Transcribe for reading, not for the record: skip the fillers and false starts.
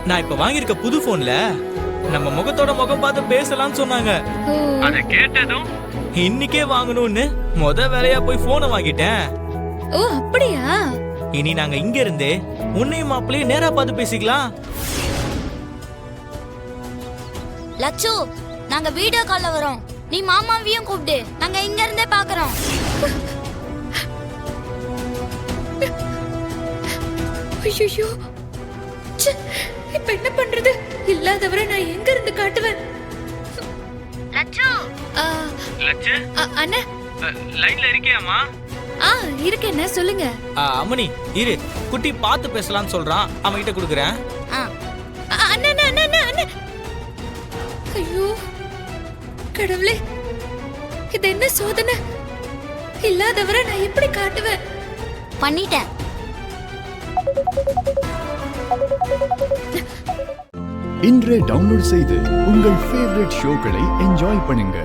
நான் இப்ப வாங்கியிருக்க புது போன்ல நம்ம முகத்தோட முகம் பார்த்து பேசலாம்னு சொன்னாங்க. அத கேட்டதும் இன்னைக்கே வாங்கணும்னு வேலையா போய் போனை வாங்கிட்டேன். ஓ அப்படியா? இனி நாங்க இங்க இருந்தே உன்னையும் மாப்பிளையும் நேரா பார்த்து பேசிக்கலாம். லட்சு, நாங்க வீடியோ கால்ல வரோம். நீ மாமாவையும் கூப்பிடு, நாங்க இங்க இருந்தே பாக்குறோம். ஐயோ, இப்ப என்ன பண்றது? இல்லாதவரை நான் எங்க இருந்து காட்டுவேன்? லட்சு, லட்சு அண்ணா லைன்ல இருக்கியாமா? இருக்கேன், சொல்லுங்க. அம்மனி இரு, குட்டி பார்த்து பேசலாம்னு சொல்றான், அவன் கிட்ட குடுக்குறேன். அண்ணா அண்ணா அண்ணா அண்ணா. ஐயோ கடவுளே, இது என்ன சோதனை? இல்லாதவரை நான் எப்படி காட்டுவேன்? பண்ணிட்டேன். இன்றே டவுன்லோட் செய்து உங்கள் ஃபேவரட் ஷோக்களை என்ஜாய் பண்ணுங்க.